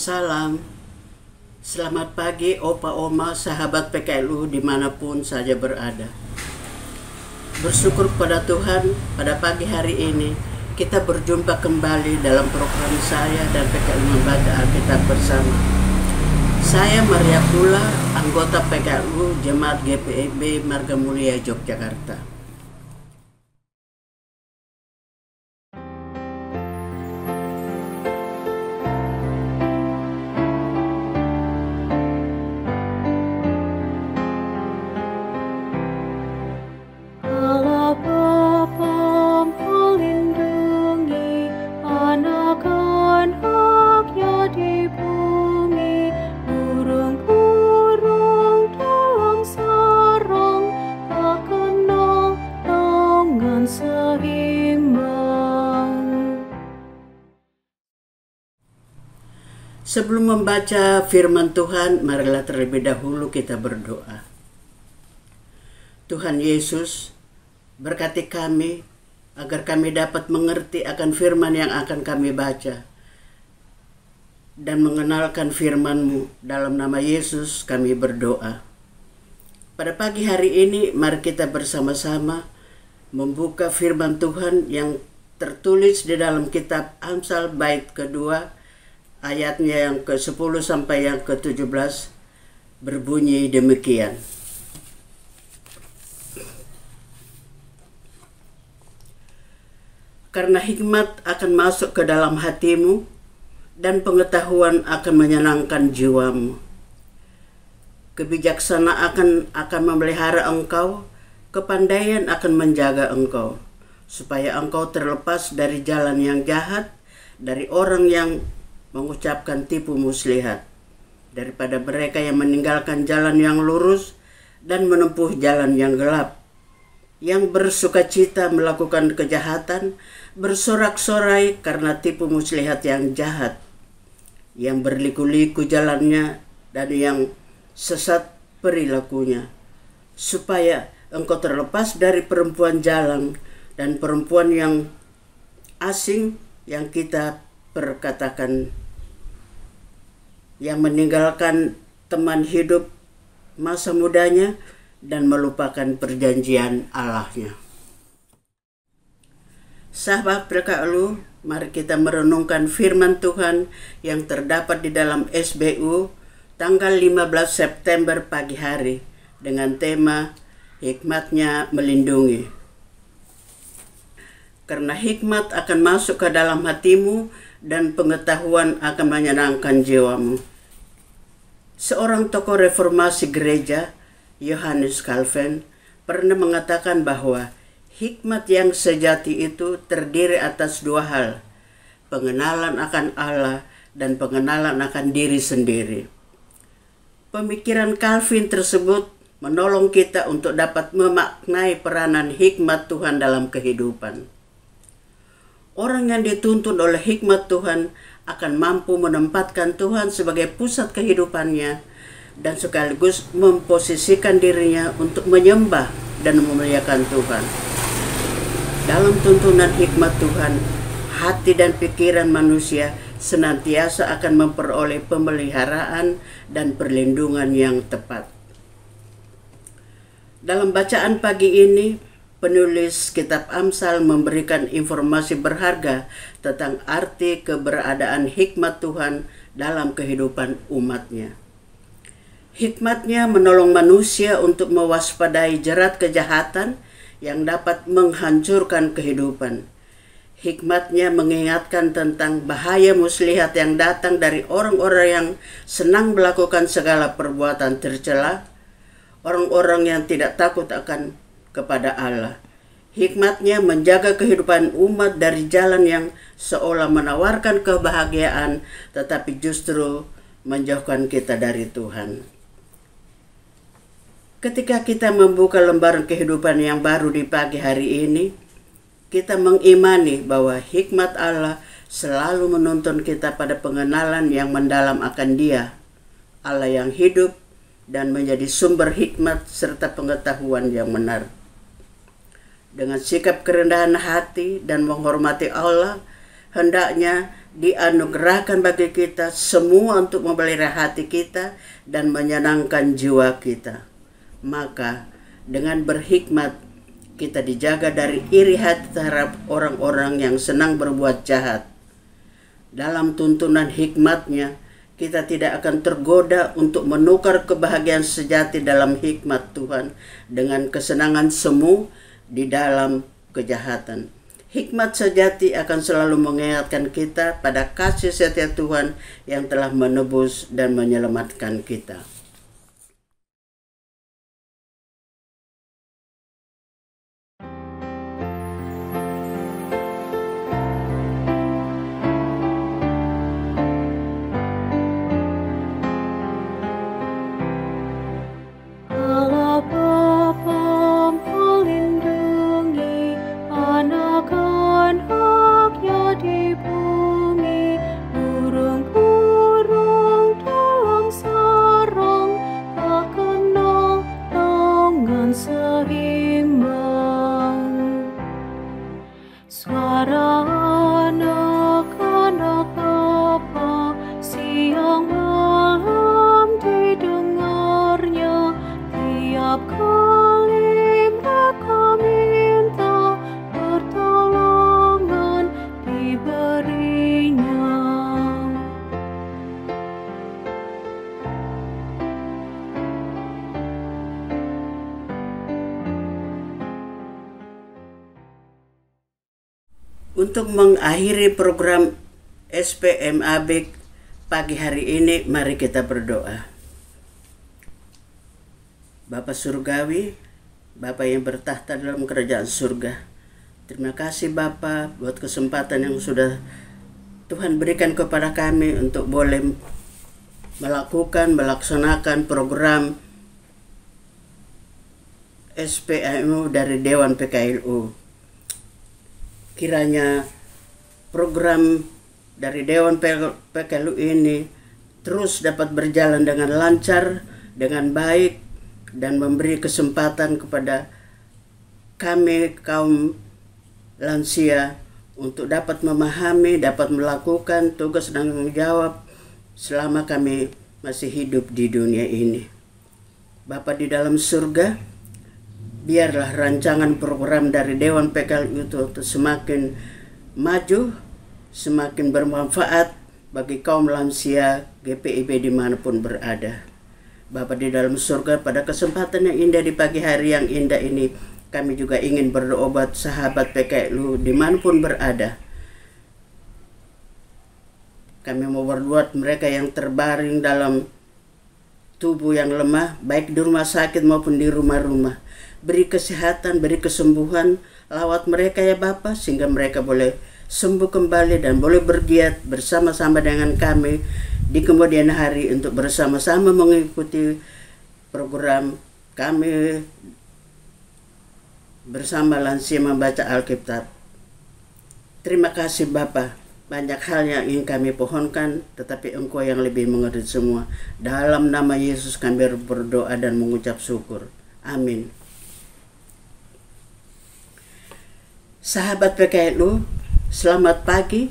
Salam, selamat pagi Opa Oma, sahabat PKLU dimanapun saja berada. Bersyukur kepada Tuhan pada pagi hari ini kita berjumpa kembali dalam program saya dan PKLU membaca Alkitab bersama. Saya Maria Pula, anggota PKLU Jemaat GPIB Marga Mulia Yogyakarta. Sebelum membaca firman Tuhan, marilah terlebih dahulu kita berdoa. Tuhan Yesus, berkati kami agar kami dapat mengerti akan firman yang akan kami baca dan mengenalkan firman-Mu. Dalam nama Yesus kami berdoa. Pada pagi hari ini, mari kita bersama-sama membuka firman Tuhan yang tertulis di dalam kitab Amsal bait kedua, ayatnya yang ke-10 sampai yang ke-17 berbunyi demikian. Karena hikmat akan masuk ke dalam hatimu dan pengetahuan akan menyenangkan jiwamu. Kebijaksanaan akan memelihara engkau, kepandaian akan menjaga engkau, supaya engkau terlepas dari jalan yang jahat, dari orang yang mengucapkan tipu muslihat, daripada mereka yang meninggalkan jalan yang lurus dan menempuh jalan yang gelap, yang bersukacita melakukan kejahatan, bersorak-sorai karena tipu muslihat yang jahat, yang berliku-liku jalannya dan yang sesat perilakunya, supaya engkau terlepas dari perempuan jalang dan perempuan yang asing yang kita perkatakan, yang meninggalkan teman hidup masa mudanya dan melupakan perjanjian Allahnya. Sahabat PKLU, mari kita merenungkan firman Tuhan yang terdapat di dalam SBU tanggal 15 September pagi hari dengan tema Hikmatnya Melindungi. Karena hikmat akan masuk ke dalam hatimu dan pengetahuan akan menyenangkan jiwamu. Seorang tokoh reformasi gereja, Johannes Calvin, pernah mengatakan bahwa hikmat yang sejati itu terdiri atas dua hal, pengenalan akan Allah dan pengenalan akan diri sendiri. Pemikiran Calvin tersebut menolong kita untuk dapat memaknai peranan hikmat Tuhan dalam kehidupan. Orang yang dituntun oleh hikmat Tuhan akan mampu menempatkan Tuhan sebagai pusat kehidupannya dan sekaligus memposisikan dirinya untuk menyembah dan memuliakan Tuhan. Dalam tuntunan hikmat Tuhan, hati dan pikiran manusia senantiasa akan memperoleh pemeliharaan dan perlindungan yang tepat. Dalam bacaan pagi ini, penulis kitab Amsal memberikan informasi berharga tentang arti keberadaan hikmat Tuhan dalam kehidupan umatnya. Hikmatnya menolong manusia untuk mewaspadai jerat kejahatan yang dapat menghancurkan kehidupan. Hikmatnya mengingatkan tentang bahaya muslihat yang datang dari orang-orang yang senang melakukan segala perbuatan tercela, orang-orang yang tidak takut akan kepada Allah. Hikmatnya menjaga kehidupan umat dari jalan yang seolah menawarkan kebahagiaan tetapi justru menjauhkan kita dari Tuhan. Ketika kita membuka lembaran kehidupan yang baru di pagi hari ini, kita mengimani bahwa hikmat Allah selalu menuntun kita pada pengenalan yang mendalam akan Dia, Allah yang hidup dan menjadi sumber hikmat serta pengetahuan yang benar. Dengan sikap kerendahan hati dan menghormati Allah, hendaknya dianugerahkan bagi kita semua untuk memelihara hati kita dan menyenangkan jiwa kita. Maka dengan berhikmat kita dijaga dari iri hati terhadap orang-orang yang senang berbuat jahat. Dalam tuntunan hikmatnya, kita tidak akan tergoda untuk menukar kebahagiaan sejati dalam hikmat Tuhan dengan kesenangan semu di dalam kejahatan. Hikmat sejati akan selalu mengingatkan kita pada kasih setia Tuhan yang telah menebus dan menyelamatkan kita. Suara anak-anak Bapa siang malam didengarnya, tiap kali mereka minta pertolongan diberinya. Untuk mengakhiri program SPMAB pagi hari ini, mari kita berdoa. Bapa Surgawi, Bapa yang bertahta dalam kerajaan surga, terima kasih Bapa buat kesempatan yang sudah Tuhan berikan kepada kami untuk boleh melaksanakan program SPMU dari Dewan PKLU. Kiranya program dari Dewan PKLU ini terus dapat berjalan dengan lancar, dengan baik, dan memberi kesempatan kepada kami kaum lansia untuk dapat memahami, dapat melakukan tugas dan tanggung jawab selama kami masih hidup di dunia ini. Bapa di dalam surga, biarlah rancangan program dari Dewan PKLU itu semakin maju, semakin bermanfaat bagi kaum lansia GPIB dimanapun berada. Bapa di dalam surga, pada kesempatan yang indah di pagi hari yang indah ini, kami juga ingin berdoa buat sahabat PKLU dimanapun berada. Kami mau berdoa mereka yang terbaring dalam tubuh yang lemah, baik di rumah sakit maupun di rumah-rumah. Beri kesehatan, beri kesembuhan, lawat mereka ya Bapa, sehingga mereka boleh sembuh kembali dan boleh bergiat bersama-sama dengan kami di kemudian hari untuk bersama-sama mengikuti program kami bersama lansia membaca Alkitab. Terima kasih Bapa, banyak hal yang ingin kami pohonkan, tetapi Engkau yang lebih mengerti semua. Dalam nama Yesus kami berdoa dan mengucap syukur. Amin. Sahabat PKLU, selamat pagi,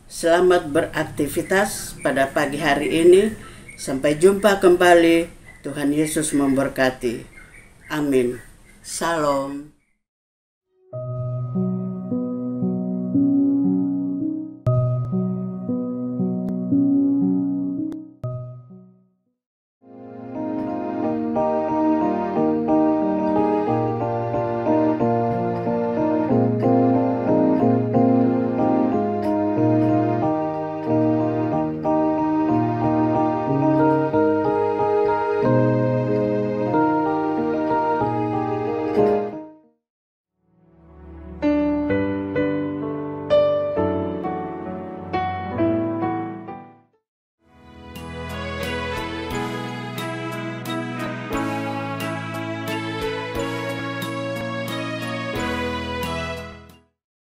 selamat beraktivitas pada pagi hari ini. Sampai jumpa kembali, Tuhan Yesus memberkati. Amin. Salam.